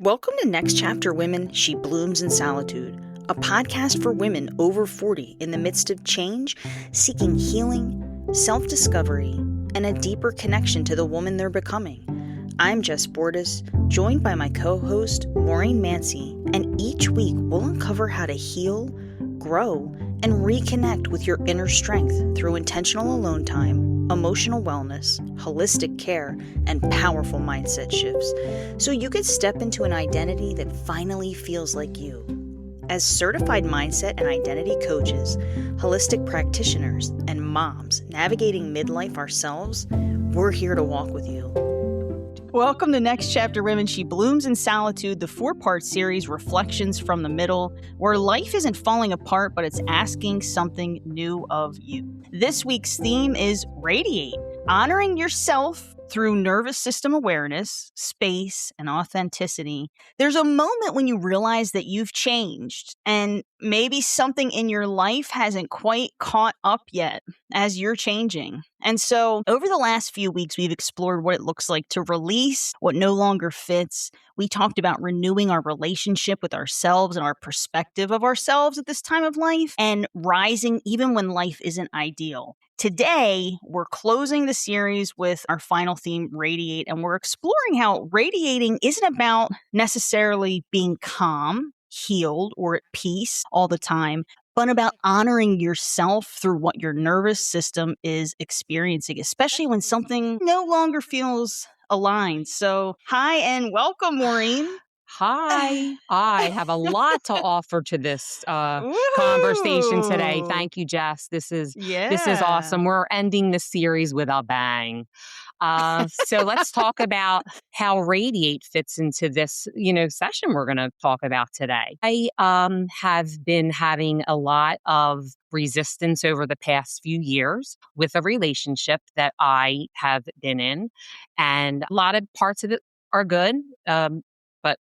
Welcome to Next Chapter Women, She Blooms in Solitude, a podcast for women over 40 in the midst of change, seeking healing, self-discovery, and a deeper connection to the woman they're becoming. I'm Jess Bordas, joined by my co-host, Maureen Mansi, and each week we'll uncover how to heal, grow, and reconnect with your inner strength through intentional alone time, emotional wellness, holistic care, and powerful mindset shifts, so you can step into an identity that finally feels like you. As certified mindset and identity coaches, holistic practitioners, and moms navigating midlife ourselves, we're here to walk with you. Welcome to Next Chapter Women, She Blooms in Solitude, the 4-part series Reflections from the Middle, where life isn't falling apart, but it's asking something new of you. This week's theme is Radiate, honoring yourself through nervous system awareness, space, and authenticity. There's a moment when you realize that you've changed, and maybe something in your life hasn't quite caught up yet as you're changing. And so over the last few weeks, we've explored what it looks like to release what no longer fits. We talked about renewing our relationship with ourselves and our perspective of ourselves at this time of life, and rising even when life isn't ideal. Today, we're closing the series with our final theme, Radiate, and we're exploring how radiating isn't about necessarily being calm, healed, or at peace all the time, but about honoring yourself through what your nervous system is experiencing, especially when something no longer feels aligned. So, hi and welcome, Maureen. Hi, I have a lot to offer to this conversation today. Woohoo! Thank you, Jess. This is Yeah. awesome. We're ending the series with a bang. So let's talk about how Radiate fits into this, session we're going to talk about today. I have been having a lot of resistance over the past few years with a relationship that I have been in, and a lot of parts of it are good. But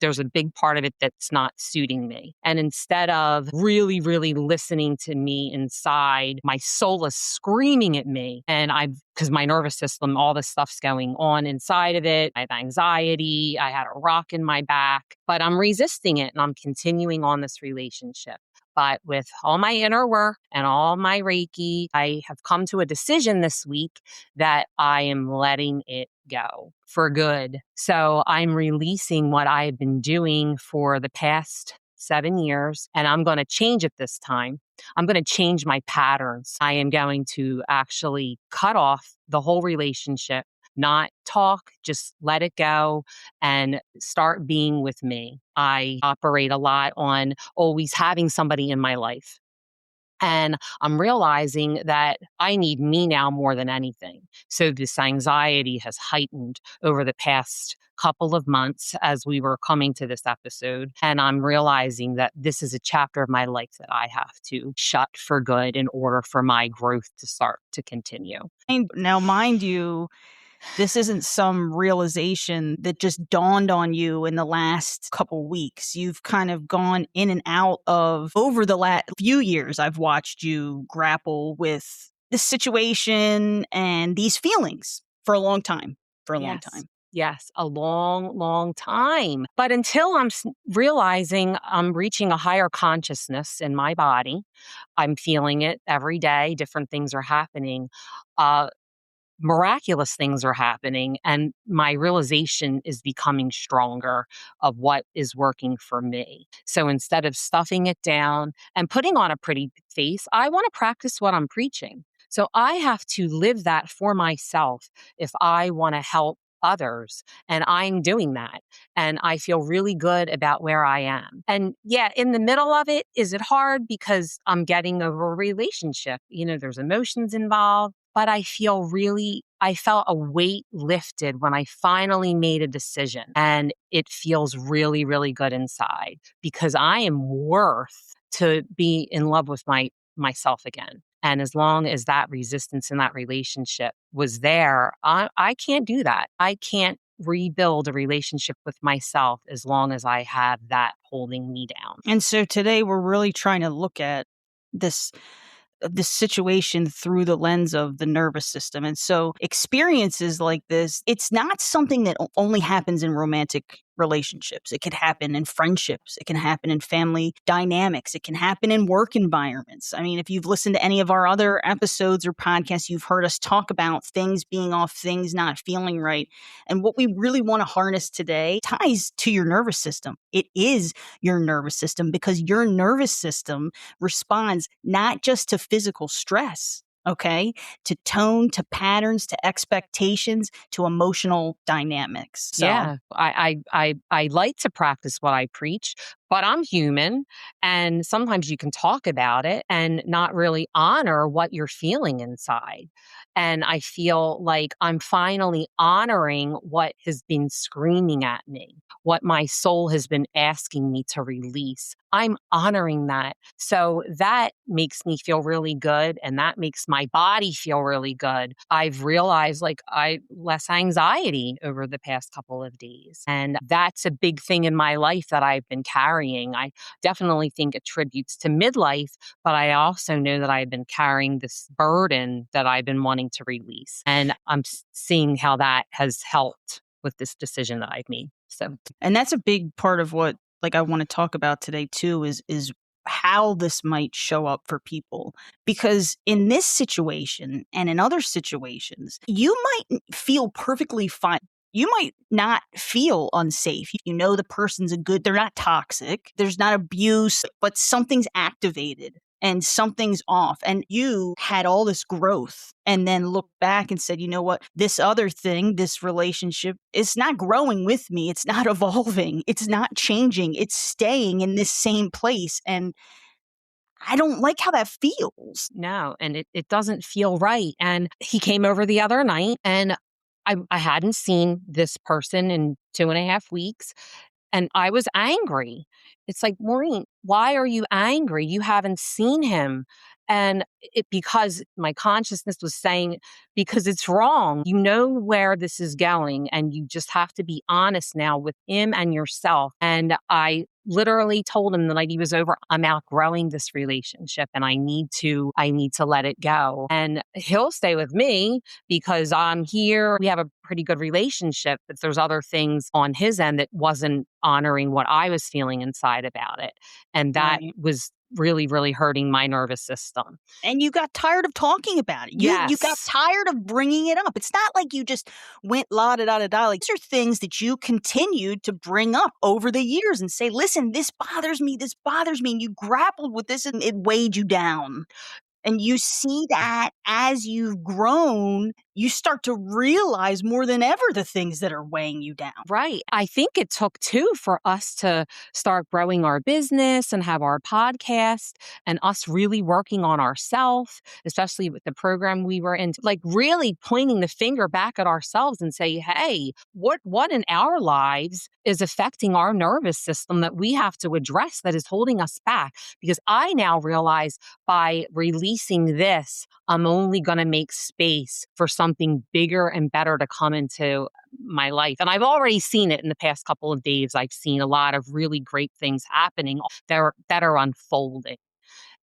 there's a big part of it that's not suiting me. And instead of really, really listening to me inside, my soul is screaming at me. And because my nervous system, all this stuff's going on inside of it. I have anxiety. I had a rock in my back, but I'm resisting it and I'm continuing on this relationship. But with all my inner work and all my Reiki, I have come to a decision this week that I am letting it go for good. So I'm releasing what I've been doing for the past 7 years, and I'm going to change it this time. I'm going to change my patterns. I am going to actually cut off the whole relationship, not talk, just let it go and start being with me. I operate a lot on always having somebody in my life. And I'm realizing that I need me now more than anything. So this anxiety has heightened over the past couple of months as we were coming to this episode. And I'm realizing that this is a chapter of my life that I have to shut for good in order for my growth to start to continue. Now, mind you, this isn't some realization that just dawned on you in the last couple weeks. You've kind of gone in and out of, over the last few years, I've watched you grapple with this situation and these feelings for a long time, Yes, a long, long time. But until I'm realizing I'm reaching a higher consciousness in my body, I'm feeling it every day. Different things are happening. Miraculous things are happening, and my realization is becoming stronger of what is working for me. So instead of stuffing it down and putting on a pretty face, I want to practice what I'm preaching. So I have to live that for myself if I want to help others. And I'm doing that. And I feel really good about where I am. And yeah, in the middle of it, is it hard because I'm getting over a relationship? There's emotions involved. But I felt a weight lifted when I finally made a decision. And it feels really, really good inside because I am worth to be in love with myself again. And as long as that resistance in that relationship was there, I can't do that. I can't rebuild a relationship with myself as long as I have that holding me down. And so today we're really trying to look at this situation through the lens of the nervous system. And so experiences like this, it's not something that only happens in romantic relationships. It can happen in friendships. It can happen in family dynamics. It can happen in work environments. I mean, if you've listened to any of our other episodes or podcasts, you've heard us talk about things being off, things not feeling right. And what we really want to harness today ties to your nervous system. It is your nervous system, because your nervous system responds not just to physical stress, okay, to tone, to patterns, to expectations, to emotional dynamics. So Yeah, I like to practice what I preach, but I'm human, and sometimes you can talk about it and not really honor what you're feeling inside. And I feel like I'm finally honoring what has been screaming at me, what my soul has been asking me to release. I'm honoring that. So that makes me feel really good, and that makes my body feel really good. I've realized like I less anxiety over the past couple of days. And that's a big thing in my life that I've been carrying. I definitely think attributes to midlife, but I also know that I've been carrying this burden that I've been wanting to release. And I'm seeing how that has helped with this decision that I've made. So, and that's a big part of what like I want to talk about today too, is how this might show up for people. Because in this situation and in other situations, you might feel perfectly fine. You might not feel unsafe. You know the person's they're not toxic, there's not abuse, but something's activated and something's off. And you had all this growth and then looked back and said, you know what, this other thing, this relationship, it's not growing with me. It's not evolving. It's not changing. It's staying in this same place. And I don't like how that feels. no, and it doesn't feel right. And he came over the other night, and I hadn't seen this person in 2.5 weeks. And I was angry. It's like, Maureen, why are you angry? You haven't seen him. And because my consciousness was saying, because it's wrong. You know where this is going, and you just have to be honest now with him and yourself. And I literally told him the night he was over, I'm outgrowing this relationship, and I need to let it go. And he'll stay with me because I'm here. We have a pretty good relationship, but there's other things on his end that wasn't honoring what I was feeling inside about it. And that Right. was really, really hurting my nervous system. And you got tired of talking about it. You got Yes. tired of bringing it up. It's not like you just went la da da da da. Like, these are things that you continued to bring up over the years and say, listen, this bothers me. This bothers me. And you grappled with this and it weighed you down. And you see that as you've grown, you start to realize more than ever the things that are weighing you down. Right. I think it took two for us to start growing our business and have our podcast, and us really working on ourselves, especially with the program we were in, like really pointing the finger back at ourselves and say, hey, what in our lives is affecting our nervous system that we have to address, that is holding us back? Because I now realize by releasing this, I'm only going to make space for something bigger and better to come into my life. And I've already seen it in the past couple of days. I've seen a lot of really great things happening that are unfolding.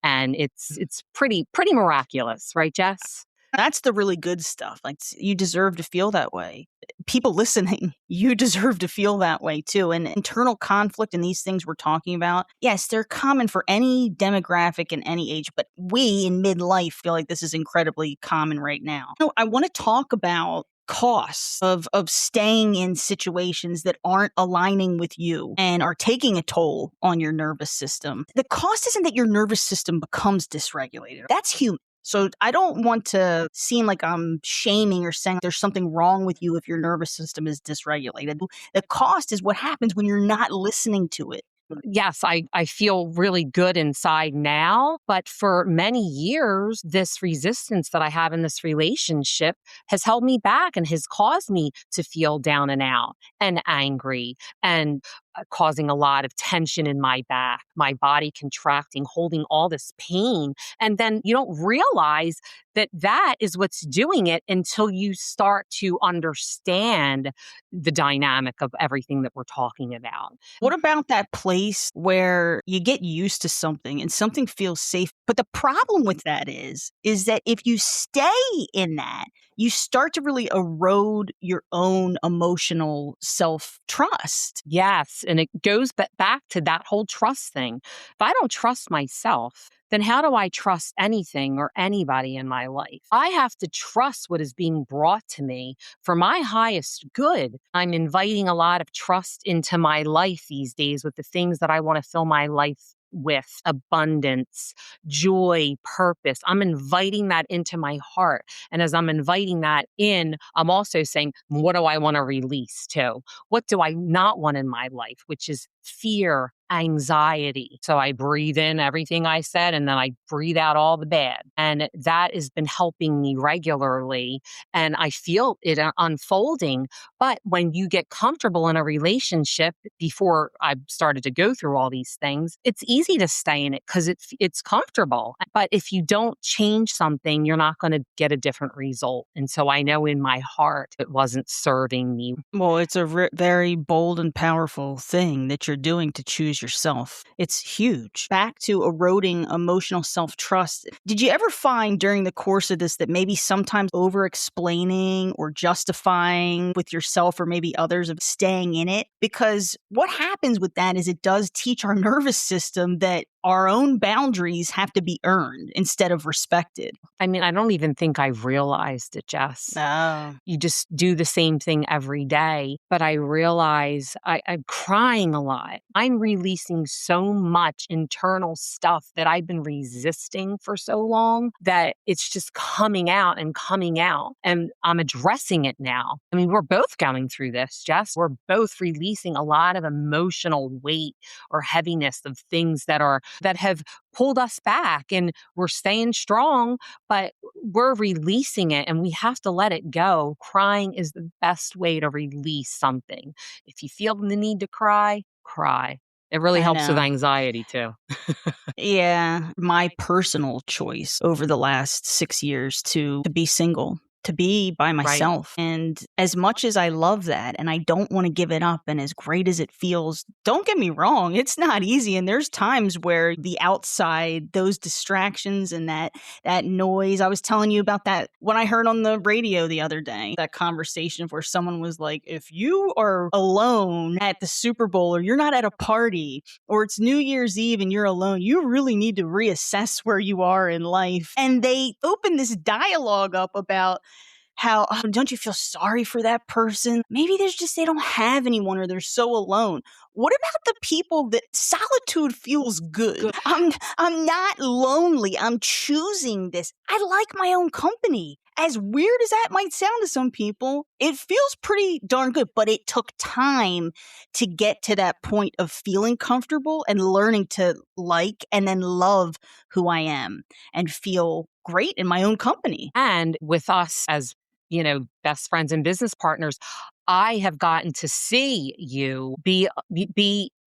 And it's pretty miraculous, right, Jess? That's the really good stuff. Like, you deserve to feel that way. People listening, you deserve to feel that way too. And internal conflict and these things we're talking about, yes, they're common for any demographic and any age, but we in midlife feel like this is incredibly common right now. So I want to talk about costs of staying in situations that aren't aligning with you and are taking a toll on your nervous system. The cost isn't that your nervous system becomes dysregulated. That's human. So I don't want to seem like I'm shaming or saying there's something wrong with you if your nervous system is dysregulated. The cost is what happens when you're not listening to it. Yes, I feel really good inside now. But for many years, this resistance that I have in this relationship has held me back and has caused me to feel down and out and angry, and causing a lot of tension in my back, my body contracting, holding all this pain. And then you don't realize that that is what's doing it until you start to understand the dynamic of everything that we're talking about. What about that place where you get used to something and something feels safe? But the problem with that is that if you stay in that, you start to really erode your own emotional self-trust. Yes. And it goes back to that whole trust thing. If I don't trust myself, then how do I trust anything or anybody in my life? I have to trust what is being brought to me for my highest good. I'm inviting a lot of trust into my life these days with the things that I want to fill my life with: abundance, joy, purpose. I'm inviting that into my heart. And as I'm inviting that in, I'm also saying, what do I want to release too? What do I not want in my life, which is fear, anxiety. So I breathe in everything I said and then I breathe out all the bad. And that has been helping me regularly. And I feel it unfolding. But when you get comfortable in a relationship, before I started to go through all these things, it's easy to stay in it because it's comfortable. But if you don't change something, you're not going to get a different result. And so I know in my heart it wasn't serving me. Well, it's a very bold and powerful thing that you're doing to choose yourself. It's huge. Back to eroding emotional self-trust. Did you ever find during the course of this that maybe sometimes over-explaining or justifying with yourself or maybe others of staying in it? Because what happens with that is it does teach our nervous system that our own boundaries have to be earned instead of respected. I mean, I don't even think I realized it, Jess. Oh. You just do the same thing every day. But I realize I'm crying a lot. I'm releasing so much internal stuff that I've been resisting for so long that it's just coming out and coming out. And I'm addressing it now. I mean, we're both going through this, Jess. We're both releasing a lot of emotional weight or heaviness of things that have pulled us back, and we're staying strong, but we're releasing it and we have to let it go. Crying is the best way to release something. If you feel the need to cry, cry. It really I helps with know. anxiety too. Yeah, my personal choice over the last 6 years to be single, to be by Right. myself. And as much as I love that and I don't want to give it up, and as great as it feels, don't get me wrong, it's not easy. And there's times where the outside, those distractions and that noise, I was telling you about that when I heard on the radio the other day, that conversation where someone was like, if you are alone at the Super Bowl or you're not at a party or it's New Year's Eve and you're alone, you really need to reassess where you are in life. And they open this dialogue up about how, oh, don't you feel sorry for that person? Maybe they don't have anyone or they're so alone. What about the people that solitude feels good? I'm not lonely. I'm choosing this. I like my own company. As weird as that might sound to some people, it feels pretty darn good, but it took time to get to that point of feeling comfortable and learning to like and then love who I am and feel great in my own company. And with us as, best friends and business partners, I have gotten to see you be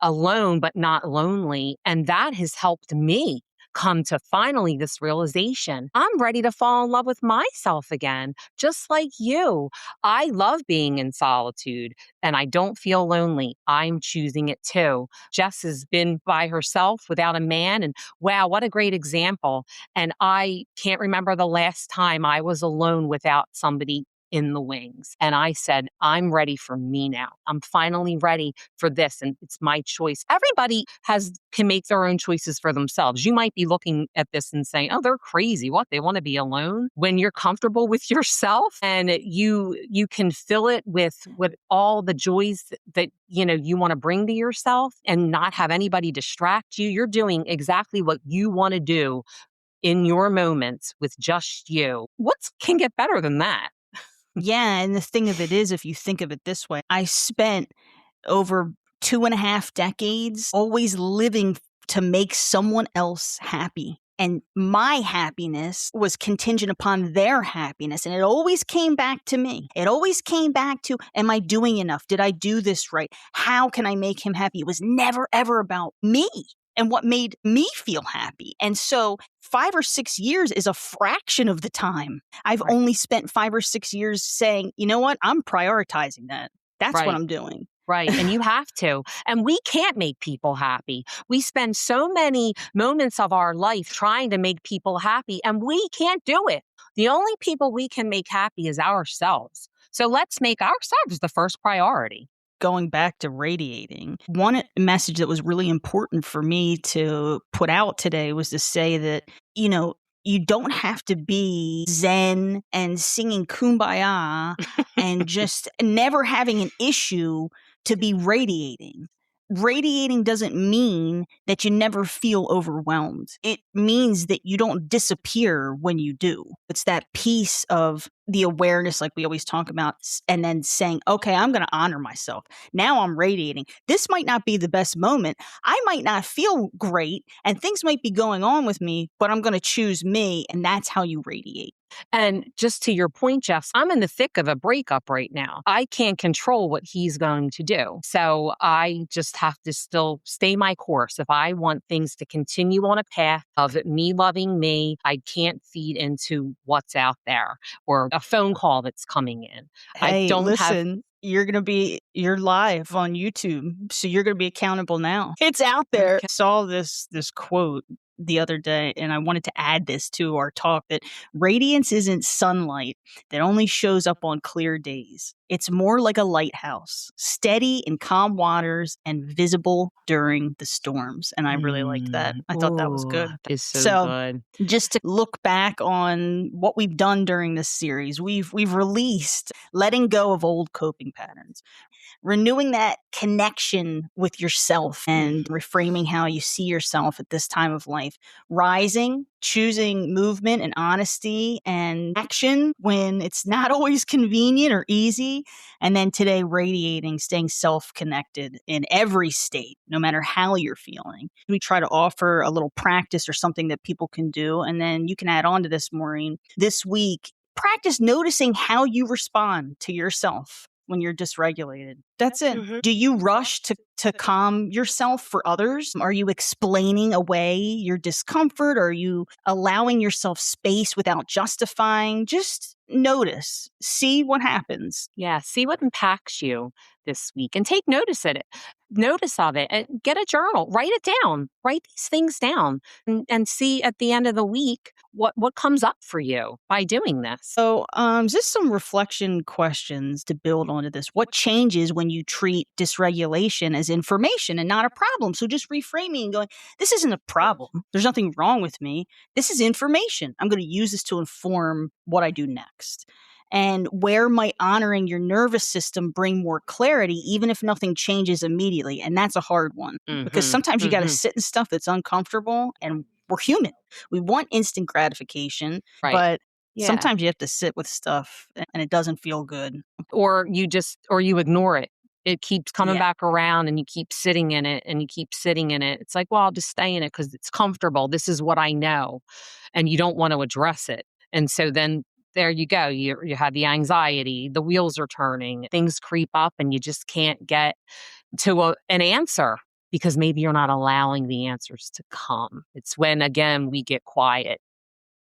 alone but not lonely, and that has helped me come to finally this realization. I'm ready to fall in love with myself again, just like you. I love being in solitude and I don't feel lonely. I'm choosing it too. Jess has been by herself without a man, and wow, what a great example. And I can't remember the last time I was alone without somebody in the wings. And I said, I'm ready for me now. I'm finally ready for this. And it's my choice. Everybody can make their own choices for themselves. You might be looking at this and saying, oh, they're crazy. What? They want to be alone? When you're comfortable with yourself and you can fill it with all the joys that you want to bring to yourself and not have anybody distract you. You're doing exactly what you want to do in your moments with just you. What can get better than that? Yeah, and the thing of it is, if you think of it this way, I spent over 2.5 decades always living to make someone else happy. And my happiness was contingent upon their happiness. And it always came back to me. It always came back to, am I doing enough? Did I do this right? How can I make him happy? It was never, ever about me and what made me feel happy. And so 5 or 6 years is a fraction of the time. I've Right. only spent 5 or 6 years saying, you know what? I'm prioritizing that. That's what Right. I'm doing. Right. And you have to. And we can't make people happy. We spend so many moments of our life trying to make people happy, and we can't do it. The only people we can make happy is ourselves. So let's make ourselves the first priority. Going back to radiating, one message that was really important for me to put out today was to say that, you don't have to be zen and singing kumbaya and just never having an issue to be radiating. Radiating doesn't mean that you never feel overwhelmed. It means that you don't disappear when you do. It's that piece of the awareness, like we always talk about, and then saying, okay, I'm going to honor myself. Now I'm radiating. This might not be the best moment. I might not feel great and things might be going on with me, but I'm going to choose me. And that's how you radiate. And just to your point, Jeff, I'm in the thick of a breakup right now. I can't control what he's going to do. So I just have to still stay my course. If I want things to continue on a path of me loving me, I can't feed into what's out there or a phone call that's coming in. Hey, listen, you're live on YouTube, so you're going to be accountable now. It's out there. Okay. I saw this quote the other day, and I wanted to add this to our talk, that radiance isn't sunlight that only shows up on clear days. It's more like a lighthouse, steady in calm waters and visible during the storms. And I really liked that. I thought that was good. It's so good. Just to look back on what we've done during this series, we've released letting go of old coping patterns, renewing that connection with yourself and reframing how you see yourself at this time of life, rising, choosing movement and honesty and action when it's not always convenient or easy. And then today, radiating, staying self-connected in every state, no matter how you're feeling. We try to offer a little practice or something that people can do. And then you can add on to this, Maureen. This week, practice noticing how you respond to yourself when you're dysregulated. That's it. Mm-hmm. Do you rush to calm yourself for others? Are you explaining away your discomfort? Are you allowing yourself space without justifying? Just notice. See what happens. Yeah, see what impacts you this week and take notice of it. Notice of it and get a journal. Write it down. Write these things down and see at the end of the week what comes up for you by doing this. So just some reflection questions to build onto this. What changes when you treat dysregulation as information and not a problem? So just reframing and going, this isn't a problem. There's nothing wrong with me. This is information. I'm going to use this to inform what I do next. And where might honoring your nervous system bring more clarity, even if nothing changes immediately? And that's a hard one because sometimes you got to sit in stuff that's uncomfortable, and we're human. We want instant gratification, but sometimes you have to sit with stuff and it doesn't feel good. Or you ignore it. It keeps coming back around and you keep sitting in it and you keep sitting in it. It's like, well, I'll just stay in it because it's comfortable. This is what I know. And you don't want to address it. And so then there you go. You have the anxiety, the wheels are turning, things creep up and you just can't get to an answer because maybe you're not allowing the answers to come. It's when, again, we get quiet.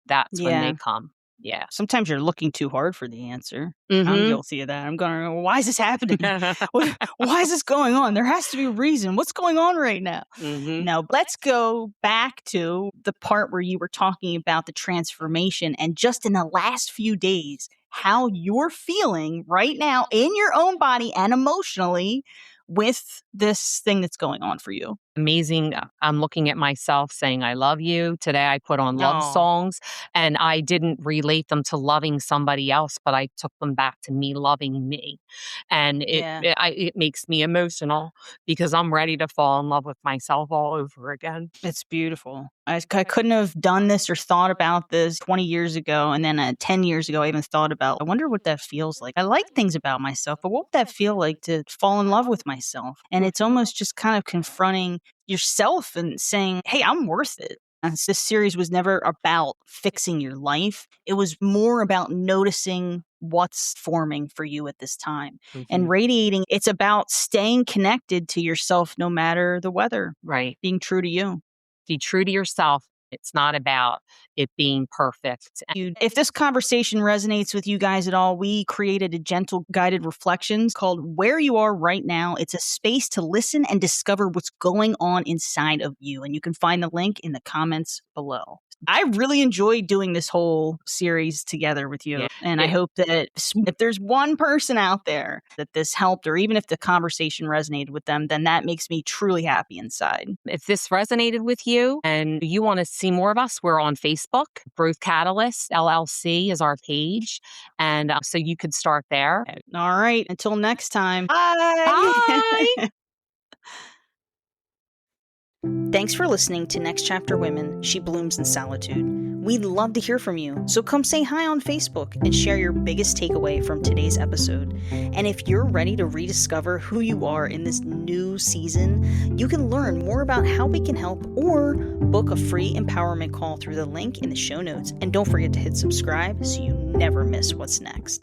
That's when they come. Yeah. Sometimes you're looking too hard for the answer. I'm guilty of that. I'm going, why is this happening? Why is this going on? There has to be a reason. What's going on right now? Now, let's go back to the part where you were talking about the transformation and just in the last few days, how you're feeling right now in your own body and emotionally with this thing that's going on for you. Amazing. I'm looking at myself saying, I love you. Today I put on love songs and I didn't relate them to loving somebody else, but I took them back to me loving me. And it makes me emotional because I'm ready to fall in love with myself all over again. It's beautiful. I couldn't have done this or thought about this 20 years ago. And then 10 years ago, I even thought about, I wonder what that feels like. I like things about myself, but what would that feel like to fall in love with myself? And it's almost just kind of confronting yourself and saying, hey, I'm worth it. This series was never about fixing your life. It was more about noticing what's forming for you at this time. And radiating, it's about staying connected to yourself no matter the weather. Right. Being true to you. Be true to yourself. It's not about it being perfect. If this conversation resonates with you guys at all, we created a gentle guided reflections called Where You Are Right Now. It's a space to listen and discover what's going on inside of you. And you can find the link in the comments below. I really enjoyed doing this whole series together with you. Yeah. And I hope that if there's one person out there that this helped, or even if the conversation resonated with them, then that makes me truly happy inside. If this resonated with you and you want to see more of us, we're on Facebook. Growth Catalyst LLC is our page. And so you could start there. All right. Until next time. Bye. Bye. Thanks for listening to Next Chapter Women, She Blooms in Solitude. We'd love to hear from you, so come say hi on Facebook and share your biggest takeaway from today's episode. And if you're ready to rediscover who you are in this new season, you can learn more about how we can help or book a free empowerment call through the link in the show notes. And don't forget to hit subscribe so you never miss what's next.